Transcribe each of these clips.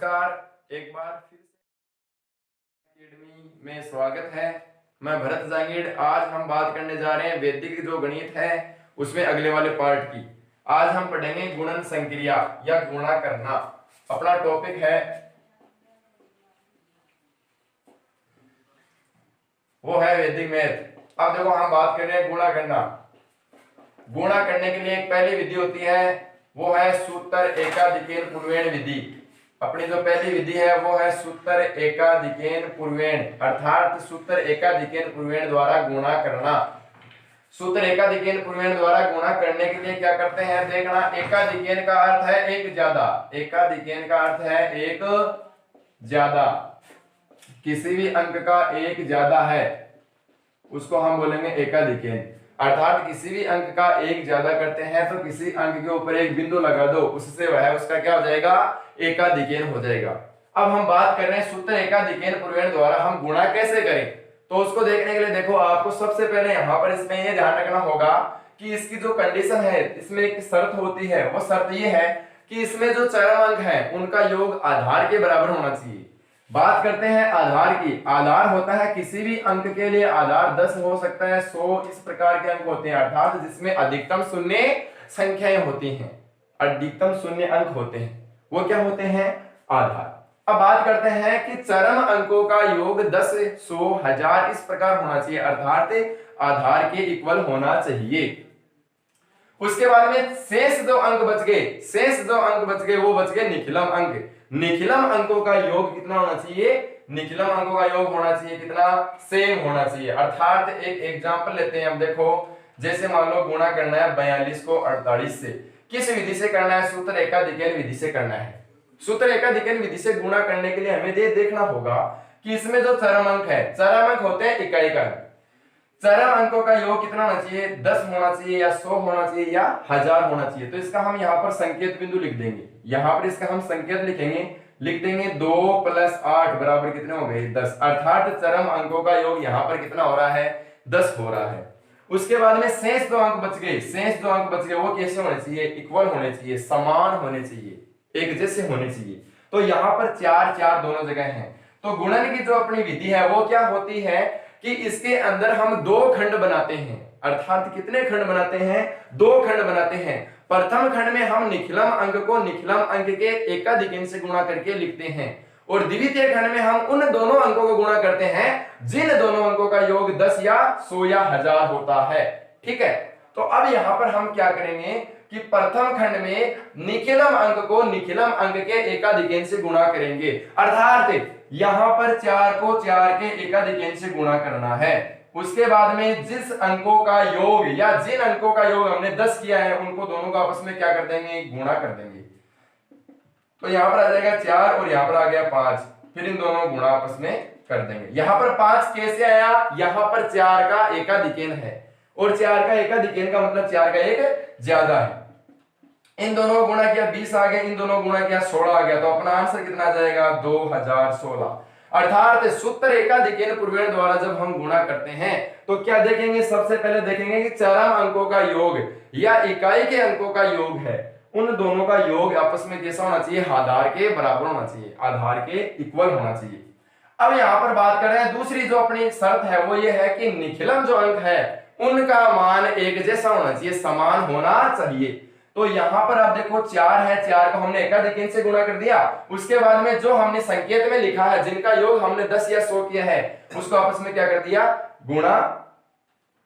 नमस्कार, एक बार फिर से अकेडमी में स्वागत है। मैं भरत जांगीड़। आज हम बात करने जा रहे हैं वैदिक जो गणित है उसमें अगले वाले पार्ट की। आज हम पढ़ेंगे गुणन संक्रिया या गुणा करना। अपना टॉपिक है वो है वैदिक मैथ। अब देखो हम बात कर रहे हैं गुणा करना। गुणा करने के लिए एक पहली विधि होती है, वो है सूत्र एकाधिकेन पूर्वेण विधि। अपनी जो पहली विधि है वो है सूत्र एकाधिकेन पूर्वेण, अर्थात सूत्र एकाधिकेन पूर्वेण द्वारा गुणा करना। सूत्र एकाधिकेन पूर्वेण द्वारा गुणा करने के लिए क्या करते हैं, देखना। एकाधिकेन का अर्थ है एक ज्यादा। एकाधिकेन का अर्थ है एक ज्यादा। किसी भी अंक का एक ज्यादा है उसको हम बोलेंगे एकाधिकेन। अर्थात किसी भी अंक का एक ज्यादा करते हैं तो किसी अंक के ऊपर एक बिंदु लगा दो, उससे वह उसका क्या हो जाएगा, एकाधिकेन हो जाएगा। अब हम बात कर रहे हैं सूत्र एकाधिकेन पूर्वेण द्वारा हम गुणा कैसे करें। तो उसको देखने के लिए देखो, आपको सबसे पहले यहाँ पर इसमें ये ध्यान रखना होगा कि इसकी जो कंडीशन है, इसमें एक शर्त होती है। वो शर्त ये है कि इसमें जो चरम अंक है उनका योग आधार के बराबर होना चाहिए। बात करते हैं आधार की। आधार होता है किसी भी अंक के लिए आधार 10 हो सकता है, 100, इस प्रकार के अंक होते हैं, अर्थात जिसमें अधिकतम शून्य संख्याएं होती हैं, अधिकतम शून्य अंक होते हैं, वो क्या होते हैं, आधार। अब बात करते हैं कि चरम अंकों का योग 10, 100, 1000 इस प्रकार होना चाहिए, अर्थात आधार के इक्वल होना चाहिए। उसके बाद में शेष जो अंक बच गए, शेष जो अंक बच गए वो बच गए निखिलम अंक। निखिलम अंकों का योग कितना होना चाहिए, निखिलम अंकों का योग होना चाहिए कितना, सेम होना चाहिए। अर्थात एक एग्जांपल लेते हैं हम, देखो जैसे मान लो गुणा करना है 42 को 48 से। किस विधि से करना है, सूत्र एकाधिकेन विधि से करना है। सूत्र एकाधिकेन विधि से गुणा करने के लिए हमें ये देखना होगा कि इसमें जो चरम अंक है, चरम अंक होते हैं इकाई का अंक। चरम अंकों का योग कितना होना चाहिए, 10 होना चाहिए या 100 होना चाहिए या 1000 होना चाहिए। तो इसका हम यहाँ पर संकेत बिंदु लिख देंगे। यहाँ पर इसका हम संकेत लिखेंगे, लिख देंगे 2 + 8 बराबर कितने हो गए, 10। अर्थात चरम अंकों का योग यहाँ पर कितना हो रहा है, 10 हो रहा है। उसके बाद में शेष दो अंक बच गए, शेष दो अंक बच गए वो कैसे होने चाहिए, इक्वल होने चाहिए, समान होने चाहिए, एक जैसे होने चाहिए। तो यहाँ पर 4 4 दोनों जगह हैं। तो गुणन की जो अपनी विधि है वो क्या होती है कि इसके अंदर हम 2 खंड बनाते हैं। अर्थात कितने खंड बनाते हैं, 2 खंड बनाते हैं। प्रथम खंड में हम निखिलम अंक को निखिलम अंक के एकाधिकेन से गुणा करके लिखते हैं, और द्वितीय खंड में हम उन दोनों अंकों को गुणा करते हैं जिन दोनों अंकों का योग 10 या 100 या 1000 होता है। ठीक है। तो अब यहां पर हम क्या करेंगे कि प्रथम खंड में निखिलम अंक को निखिलम अंक के एकाधिकेन से गुणा करेंगे। अर्थात यहां पर 4 को 4 के एकाधिकेन से गुणा करना है। उसके बाद में जिस अंकों का योग या जिन अंकों का योग हमने 10 किया है उनको दोनों का आपस में क्या कर देंगे, गुणा कर देंगे। तो यहां पर आ जाएगा 4 और यहां पर आ गया 5, फिर इन दोनों गुणा आपस में कर देंगे। यहां पर 5 कैसे आया, यहां पर 4 का एकाधिकेन है, और 4 का एकाधिकेन का मतलब 4 का एक ज्यादा है। इन दोनों को गुणा किया 20 आ गया, इन दोनों को गुणा किया 16 आ गया। तो अपना आंसर कितना आ जाएगा, 2016। अर्थात सूत्र एकाधिकेन पूर्वेण द्वारा जब हम गुणा करते हैं तो क्या देखेंगे, सबसे पहले देखेंगे कि चरम अंकों का योग या इकाई के अंकों का योग है, उन दोनों का योग आपस में कैसा होना चाहिए, आधार के बराबर होना चाहिए, आधार के इक्वल होना चाहिए। अब यहां पर बात कर रहे हैं दूसरी जो अपनी शर्त है वो ये है कि निखिलम जो अंक है उनका मान एक जैसा होना चाहिए, समान होना चाहिए। तो यहां पर आप देखो 4 है, 4 को हमने एकाधिकेन से गुणा कर दिया। उसके बाद में जो हमने संकेत में लिखा है जिनका योग हमने 10 या 100 किया है उसको आपस में क्या कर दिया, गुणा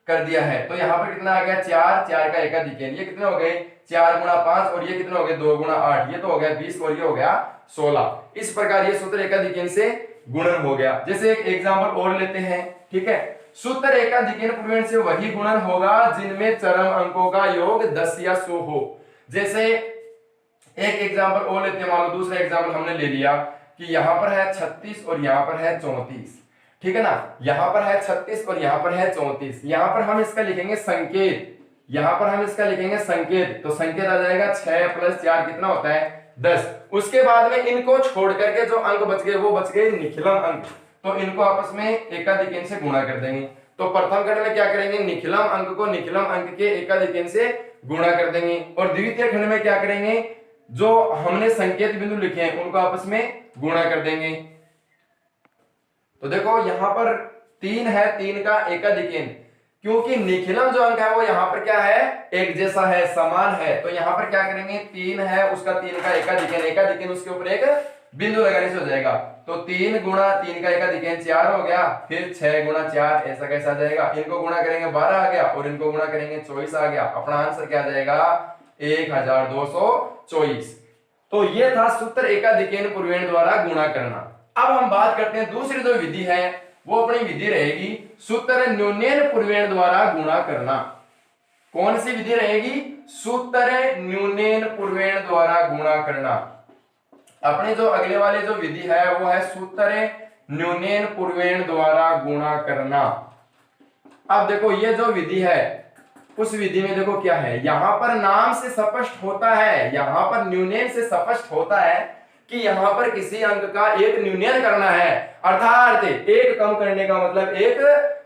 कर दिया है। तो यहाँ पर कितना आ गया, 4 4 का एकाधिकेन, ये कितने हो गए, 4 × 5, और ये कितने हो गए, 2 × 8, ये तो हो गया 20 और ये हो गया 16। इस प्रकार ये सूत्र एकाधिकेन से गुणन हो गया। जैसे एक एग्जांपल और लेते हैं। ठीक है। सूत्र एकाधिकेन पूर्वेण से वही गुणन होगा जिनमें चरम अंकों का योग 10 या 100 हो। जैसे एक एग्जांपल और लेते हैं, मान लो दूसरा एग्जांपल हमने ले लिया कि यहाँ पर है 36 और यहाँ पर है 34। ठीक है ना, यहाँ पर है 36 और यहाँ पर है 34। यहाँ पर हम इसका लिखेंगे संकेत, यहाँ पर हम इसका लिखेंगे संकेत। तो संकेत आ जाएगा 6 + 4 कितना होता है, 10। उसके बाद में इनको छोड़ करके जो अंक बच गए वो बच गए निखिलम अंक, तो इनको आपस में एकाधिकेन से गुणा कर देंगे। तो प्रथम खंड में क्या करेंगे, निखिलम अंक को निखिलम अंक के एकाधिकेन से गुणा कर देंगे, और द्वितीय खंड में क्या करेंगे, जो हमने संकेत बिंदु लिखे हैं उनको आपस में गुणा कर देंगे। तो देखो यहां पर 3 है, 3 का एकाधिकेन, क्योंकि निखिलम जो अंक है वो यहां पर क्या है, एक जैसा है, समान है, तो यहां पर क्या करेंगे, 3 है उसका 3 का एकाधिकेन, एकाधिकेन उसके ऊपर एक बिंदु लगाने से हो जाएगा। तो 3 गुणा 3 का एकाधिकेन 4 हो गया, फिर 6 गुणा 4 ऐसा कैसा आ जाएगा, इनको गुणा करेंगे 12 आ गया और इनको गुणा करेंगे 24 आ गया। अपना आंसर क्या आ जाएगा, 1224। तो ये था सूत्र एकाधिकेन पूर्वेण द्वारा गुणा करना। अब हम बात करते हैं दूसरी जो विधि है, वो अपनी विधि रहेगी सूत्र न्यूनेन पूर्वेण द्वारा गुणा करना। कौन सी विधि रहेगी, सूत्र न्यूनेन पूर्वेण द्वारा गुणा करना। अपनी जो अगले वाली जो विधि है वो है सूत्र न्यूनेन पूर्वेण द्वारा गुणा करना। अब देखो ये जो विधि है उस विधि में देखो क्या है, यहां पर नाम से स्पष्ट होता है, यहां पर न्यूनेन से स्पष्ट होता है कि यहां पर किसी अंक का एक न्यूनयन करना है, अर्थात एक कम करने का मतलब एक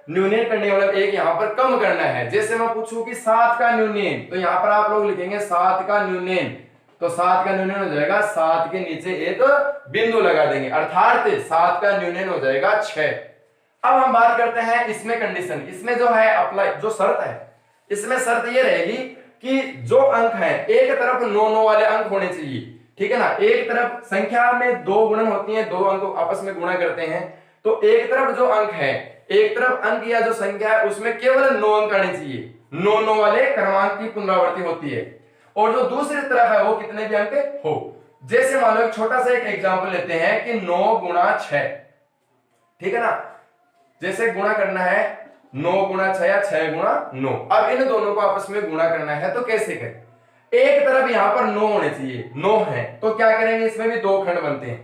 न्यूनयन करने का मतलब एक यहां पर कम करना है। जैसे मैं पूछूं कि 7 का न्यूनयन, तो यहां पर आप लोग लिखेंगे 7 का न्यूनयन, तो 7 का न्यूनयन हो जाएगा 7 के नीचे एक बिंदु लगा देंगे, अर्थात 7 का न्यूनयन हो जाएगा 6। अब हम बात करते हैं इसमें कंडीशन, इसमें जो है अप्लाई जो शर्त है, इसमें शर्त ये रहेगी कि जो अंक है एक तरफ 9 वाले अंक होने चाहिए, ठीक है ना। एक तरफ संख्या में 2 गुणन होती है, 2 अंक आपस में गुणा करते हैं, तो एक तरफ जो अंक है, एक तरफ अंक या जो संख्या है उसमें केवल 9 अंक आने चाहिए, 9 वाले क्रमांक की पुनरावृत्ति होती है, और जो दूसरी तरफ है वो कितने भी अंक हो। जैसे मान लो एक छोटा सा एक एग्जांपल लेते हैं कि 9 गुणा 6, ठीक है ना। जैसे गुणा करना है 9 गुणा 6 या 6 गुणा 9, अब इन दोनों को आपस में गुणा करना है, तो कैसे करें, एक तरफ यहां पर 9 होने चाहिए, 9 है, तो क्या करेंगे, इसमें भी 2 खंड बनते हैं।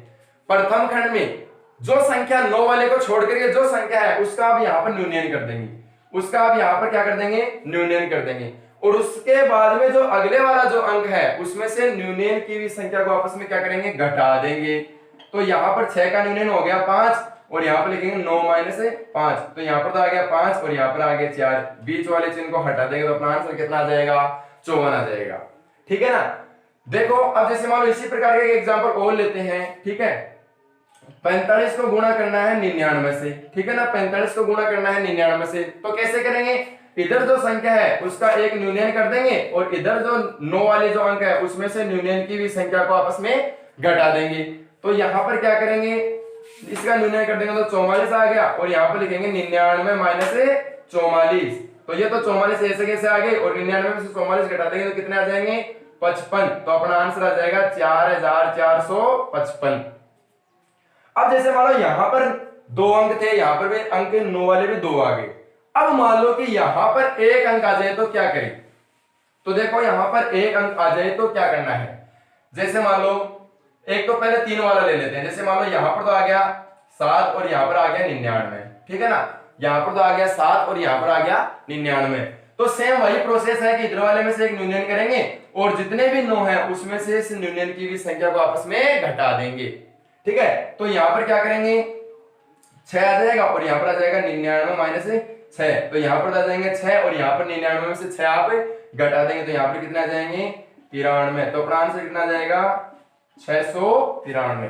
प्रथम खंड में जो संख्या 9 वाले को छोड़ करके जो संख्या है उसका आप यहां पर न्यूनयन कर देंगे, उसका आप यहां पर क्या कर देंगे, न्यूनयन कर देंगे, और उसके बाद में जो अगले वाला जो अंक है उसमें से न्यूनयन की भी संख्या को आपस में क्या करेंगे, घटा देंगे। तो यहां पर 6 का न्यूनयन हो गया 5, और यहां पर लिखेंगे 9 माइनस 5, तो यहां पर तो आ गया 5 और यहां पर आ गया 4, बीच वाले चिन्ह को हटा देंगे तो अपना आंसर कितना आ जाएगा, 54 आ जाएगा, ठीक है ना। देखो अब जैसे मान लो इसी प्रकार का एक एग्जांपल और लेते हैं, ठीक है। 45 को गुणा करना है 99 से, ठीक है ना, 45 को गुणा करना है 99 से, तो कैसे करेंगे, इधर जो संख्या है उसका एक न्यूनयन कर देंगे और इधर जो 9 वाले जो अंक है उसमें से न्यूनयन की भी संख्या को आपस में घटा देंगे। तो यहां पर क्या करेंगे, इसका न्यूनयन कर देंगे तो 44 आ गया, और यहाँ पर लिखेंगे 99 माइनस 44, तो ये तो 44 ऐसे कैसे आ गए, और 99 में से 44 घटा देंगे तो कितने आ जाएंगे, 55, तो अपना आंसर आ जाएगा 4455। अब जैसे मान लो यहां पर 2 अंक थे, यहां पर भी अंक 9 वाले भी 2 आ गए। अब मान लो कि यहां पर एक अंक आ जाए तो क्या करें, तो देखो यहां पर एक अंक आ जाए तो क्या करना है, जैसे मान लो एक तो पहले 3 वाला ले लेते हैं, जैसे मान लो यहां पर तो आ गया 7 और यहां पर आ गया 99, ठीक है ना, यहां पर तो आ गया 7 और यहां पर आ गया 99, तो सेम वही प्रोसेस है कि इधर वाले में से एक न्यूनयन करेंगे और जितने भी 9 है उसमें से इस न्यूनयन की भी संख्या को आपस में घटा देंगे, ठीक है। तो यहां पर क्या करेंगे, 6 आ जाएगा और यहां पर आ जाएगा 99 माइनस 6, तो यहां पर आ जाएंगे 6 और यहां पर 99 में से 6 आप घटा देंगे तो यहां पर कितना आ जाएंगे, 93, तो अपना आंसर कितना आ जाएगा, 693।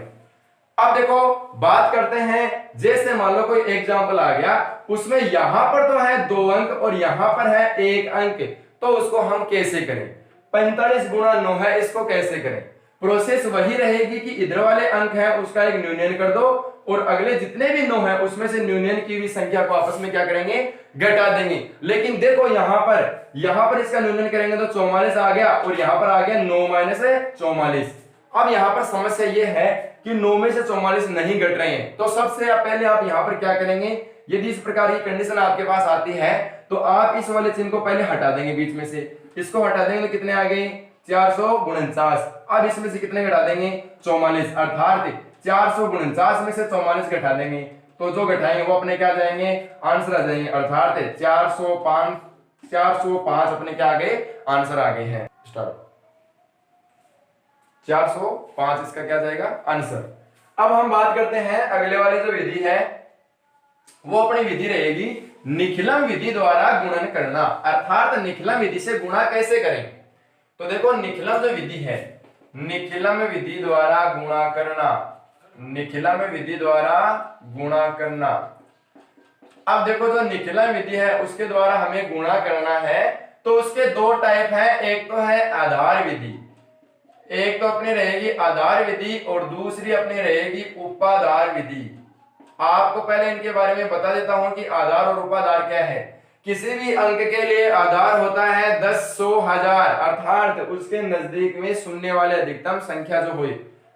अब देखो बात करते हैं, जैसे मान लो कोई एग्जांपल आ गया उसमें यहां पर तो है 2 अंक और यहां पर है 1 अंक, तो उसको हम कैसे करें, 45 गुणा 9 है, इसको कैसे करें, प्रोसेस वही रहेगी कि इधर वाले अंक है उसका एक न्यूनयन कर दो और अगले जितने भी 9 है उसमें से न्यूनयन की भी संख्या को आपस में क्या करेंगे, घटा देंगे। लेकिन देखो यहां पर इसका न्यूनयन करेंगे तो 44 आ गया और यहां पर आ गया 9 माइनस 44। अब यहां पर समस्या यह है कि 9 में से 44 नहीं घट रहे हैं, तो सबसे पहले आप यहां पर क्या करेंगे, यदि इस प्रकार की कंडीशन आपके पास आती है तो आप इस वाले चिन्ह को पहले हटा देंगे, बीच में से इसको हटा देंगे तो कितने आ गए, 449। अब इसमें से कितने घटा देंगे, 44, अर्थात 449 में से 44 घटा देंगे, तो जो घटाएंगे वो अपने क्या आ जाएंगे, आंसर आ जाएंगे, अर्थात 405 अपने क्या आ गए, आंसर आ गए हैं। स्टार्ट 405 इसका क्या जाएगा, आंसर। अब हम बात करते हैं अगले वाली जो विधि है वो अपनी विधि रहेगी निखिलम विधि द्वारा गुणन करना, अर्थात निखिलम विधि से गुणा कैसे करें। तो देखो निखिलम जो विधि है निखिलम विधि द्वारा गुणा करना, निखिलम विधि द्वारा गुणा करना। अब देखो जो निखिलम विधि है उसके द्वारा हमें गुणा करना है, तो उसके दो टाइप है, एक तो है आधार विधि, एक तो अपनी रहेगी आधार विधि और दूसरी अपनी रहेगी उपाधार विधि। आपको पहले इनके बारे में बता देता हूं कि आधार और उपाधार क्या है। किसी भी अंक के लिए आधार होता है 10, 100, 1000, अर्थात उसके नजदीक में शून्य वाले अधिकतम संख्या जो हुई,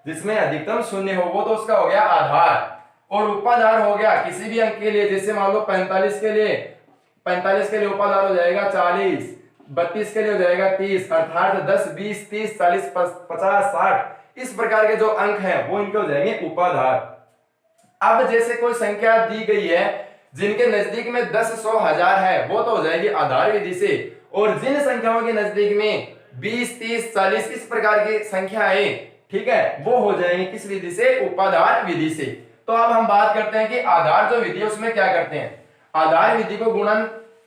जिसमें अधिकतम शून्य हो वो तो उसका हो गया आधार। और उपाधार हो गया किसी भी अंक के लिए, जैसे मान लो 45 के लिए, 45 के लिए उपाधार हो जाएगा 40, 32 के लिए हो जाएगा 30, अर्थात 10, 20, 30, 40, 50, 60 इस प्रकार के जो अंक हैं वो इनके हो जाएंगे उपाधार। अब जैसे कोई संख्या दी गई है जिनके नजदीक में 10, 100, 1000 है वो तो हो जाएगी आधार विधि से, और जिन संख्याओं के नजदीक में 20, 30, 40 इस प्रकार की संख्याएं, ठीक है, वो हो जाएंगे किस विधि से, उपाधार विधि से। तो अब हम बात करते हैं कि आधार जो विधि है उसमें क्या करते हैं, आधार विधि को गुणन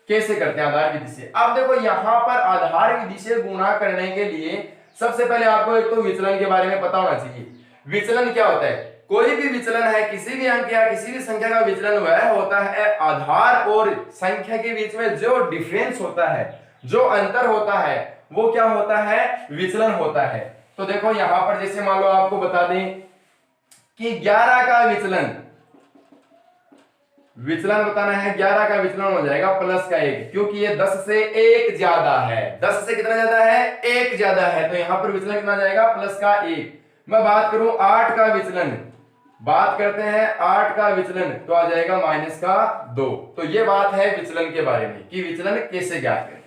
कैसे करते हैं आधार विधि से। अब देखो यहां पर आधार विधि से गुणा करने के लिए सबसे पहले आपको एक तो विचलन के बारे में पता होना चाहिए। विचलन क्या होता है, कोई भी विचलन है, किसी भी अंक या किसी भी संख्या का विचलन वह होता है आधार और संख्या के बीच में जो डिफरेंस होता है, जो अंतर होता है वो क्या होता है, विचलन होता है। तो देखो यहां पर जैसे मान लो आपको बता दें कि 11 का विचलन, विचलन बताना है, 11 का विचलन हो जाएगा प्लस का 1, क्योंकि ये 10 से 1 ज्यादा है, 10 से कितना ज्यादा है, 1 ज्यादा है, तो यहां पर विचलन कितना जाएगा, प्लस का 1। मैं बात करूं 8 का विचलन, बात करते हैं 8 का विचलन, तो आ जाएगा माइनस का 2। तो ये बात है विचलन के बारे में कि विचलन कैसे ज्ञात करें।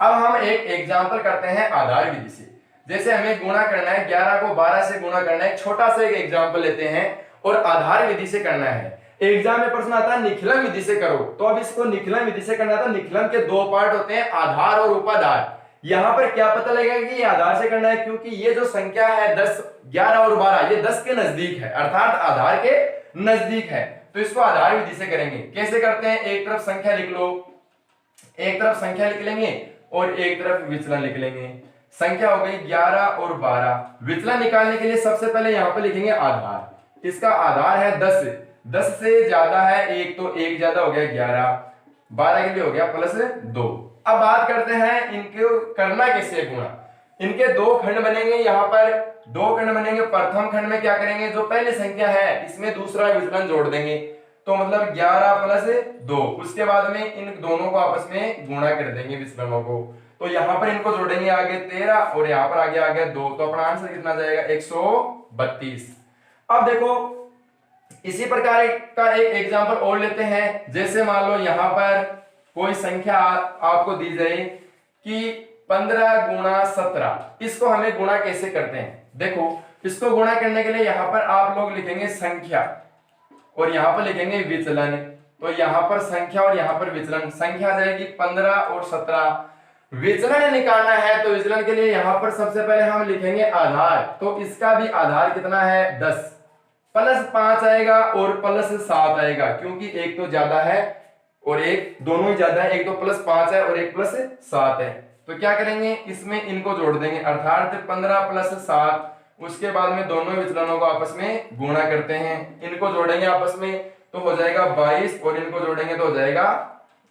अब हम एक एग्जांपल करते हैं आधार विधि से। जैसे हमें गुणा करना है, 11 को 12 से गुणा करना है, छोटा सा एक एग्जांपल लेते हैं और आधार विधि से करना है। एग्जाम में प्रश्न आता है निखिलम विधि से करो, तो अब इसको निखिलम विधि से करना था। निखिलम के दो पार्ट होते हैं, आधार और उपाधार। यहां पर क्या पता लगेगा कि ये आधार से करना है, क्योंकि ये जो संख्या है 10, 11 और 12 ये 10 के नजदीक है, अर्थात आधार के नजदीक है, तो इसको आधार विधि से करेंगे। कैसे करते हैं, एक तरफ संख्या लिख लो, एक तरफ संख्या लिख लेंगे और एक तरफ विचलन लिख लेंगे। संख्या हो गई 11 और 12। विचलन निकालने के लिए सबसे पहले यहां पर लिखेंगे आधार। इसका आधार है 10, 10 से ज्यादा है 1, तो 1 ज्यादा हो गया 11, 12 के लिए हो गया प्लस 2। अब बात करते हैं इनको करना कैसे गुणा। इनके दो खंड बनेंगे, यहाँ पर दो खंड बनेंगे। प्रथम खंड में क्या करेंगे, जो पहली संख्या है इसमें दूसरा विचलन जोड़ देंगे, तो मतलब 11 प्लस 2। उसके बाद में इन दोनों को आपस में गुणा कर देंगे विचलनों को, तो यहाँ पर इनको जोड़ेंगे आगे 13 और यहाँ पर आगे आ गया 2, तो अपना आंसर कितना जाएगा 132। अब देखो इसी प्रकार का एक एग्जांपल और लेते हैं। जैसे मान लो यहाँ पर कोई संख्या आपको दी जाए कि 15 गुणा 17, इसको हमें गुणा कैसे करते हैं। देखो इसको गुणा करने के लिए यहाँ पर आप लोग लिखेंगे संख्या और यहाँ पर लिखेंगे विचलन, तो यहाँ पर संख्या और यहाँ पर विचलन। संख्या आ जाएगी 15 और 17, विचलन निकालना है तो विचलन के लिए यहाँ पर सबसे पहले हम लिखेंगे आधार, तो इसका भी आधार कितना है 10, प्लस 5 आएगा और प्लस 7 आएगा, क्योंकि एक तो ज्यादा है और एक दोनों ही ज्यादा है, एक तो प्लस 5 है और एक प्लस 7 है। तो क्या करेंगे, इसमें इनको जोड़ देंगे, अर्थात 15 प्लस 7। उसके बाद में दोनों विचलनों को आपस में गुणा करते हैं, इनको जोड़ेंगे आपस में तो हो जाएगा 22 और इनको जोड़ेंगे तो हो जाएगा,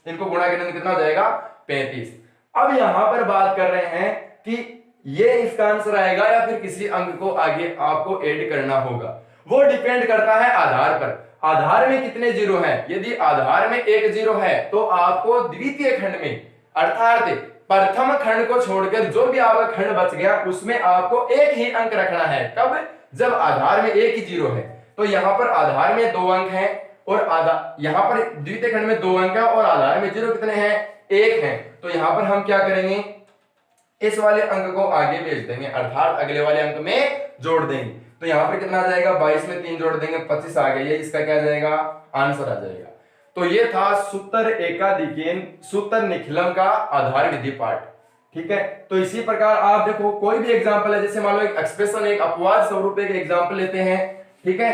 इनको गुणा करने में कितना हो जाएगा 35। अब यहां पर बात कर रहे हैं कि ये इसका आंसर आएगा या फिर किसी अंक को आगे आपको ऐड करना होगा, वो डिपेंड करता है आधार पर। आधार में कितने जीरो हैं, यदि आधार में 1 जीरो है तो आपको द्वितीय खंड में अर्थात प्रथम खंड को छोड़कर जो भी आपका खंड बच गया उसमें आपको एक ही अंक रखना है। कब, जब आधार में 1 ही जीरो है। तो यहाँ पर आधार में 2 अंक हैं और यहाँ पर द्वितीय खंड में 2 अंक है और आधार में जीरो कितने हैं, 1 है। तो यहाँ पर हम क्या करेंगे, इस वाले अंक को आगे भेज देंगे, अर्थात अगले वाले अंक में जोड़ देंगे। तो यहाँ पर कितना आ जाएगा, 22 में 3 जोड़ देंगे 25 आ गया, ये इसका क्या आ जाएगा, आंसर आ जाएगा। तो ये था सूत्र एकाधिकेन सूत्र निखिलम का आधार विधि पार्ट, ठीक है। तो इसी प्रकार आप देखो कोई भी एग्जांपल है, जैसे मान लो एक एक्सप्रेशन, एक अपवाद स्वरूप एक एग्जांपल लेते हैं, ठीक है,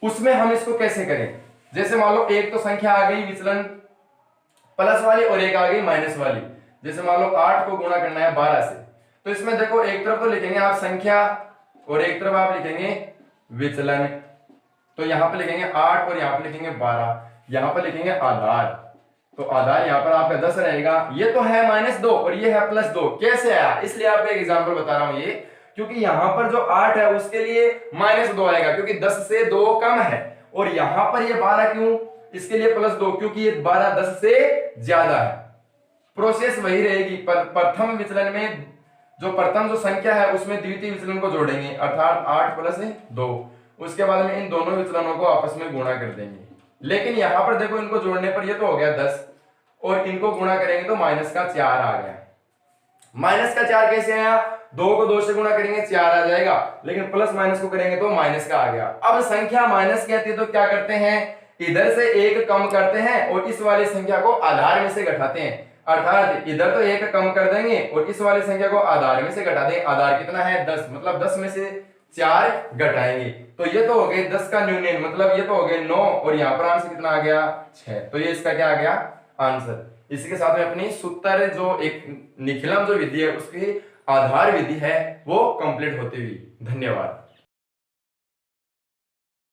उसमें हम इसको कैसे करें। जैसे मान लो एक तो संख्या आ गई विचलन प्लस वाली और एक आ गई माइनस वाली। जैसे मान लो 8 को गुणा करना है 12 से, तो इसमें देखो एक तरफ तो लिखेंगे आप संख्या और एक तरफ आप लिखेंगे विचलन। तो यहां पर लिखेंगे 8 और यहां पर लिखेंगे 12, यहां पर लिखेंगे आधार। तो आधार यहां पर आपका 10 रहेगा। ये तो है -2 और ये है +2। कैसे आया? इसलिए आपको एक एग्जांपल बता रहा हूं ये, क्योंकि यहां पर जो 8 है उसके लिए -2 आएगा क्योंकि 10 से 2 कम है, और यहां पर ये 12 क्यों? इसके लिए +2 क्योंकि ये 12 10 से ज्यादा है। प्रोसेस वही रहेगी, पर प्रथम विचलन में जो प्रथम जो संख्या है उसमें द्वितीय विचलन को जोड़ेंगे, अर्थात 8 + 2। उसके बाद में इन दोनों विचलनों को आपस में गुणा कर देंगे। लेकिन यहां पर देखो इनको जोड़ने पर ये तो हो गया 10 और इनको गुणा करेंगे तो -4 आ गया। -4 कैसे आया? 2 को 2 से गुणा करेंगे 4 आ जाएगा, लेकिन प्लस माइनस को करेंगे तो माइनस का आ गया। अब संख्या माइनस की आती है तो क्या करते हैं? इधर से एक कम करते हैं और इस वाली संख्या को आधार में से घटाते हैं, अर्थात इधर तो एक कम कर देंगे और इस वाली संख्या को आधार में से घटा देंगे। आधार कितना है? 10, मतलब 10 में से 4 घटाएंगे। तो ये तो हो गए 10 का न्यूनतम, मतलब ये तो हो गए 9, और यहाँ पर आंसर कितना आ गया? 6। तो ये इसका क्या आ गया? आंसर। इसी के साथ में अपनी सूत्र जो एक निखिलम जो विधि है उसकी आधार विधि है वो कंप्लीट होती हुई। धन्यवाद।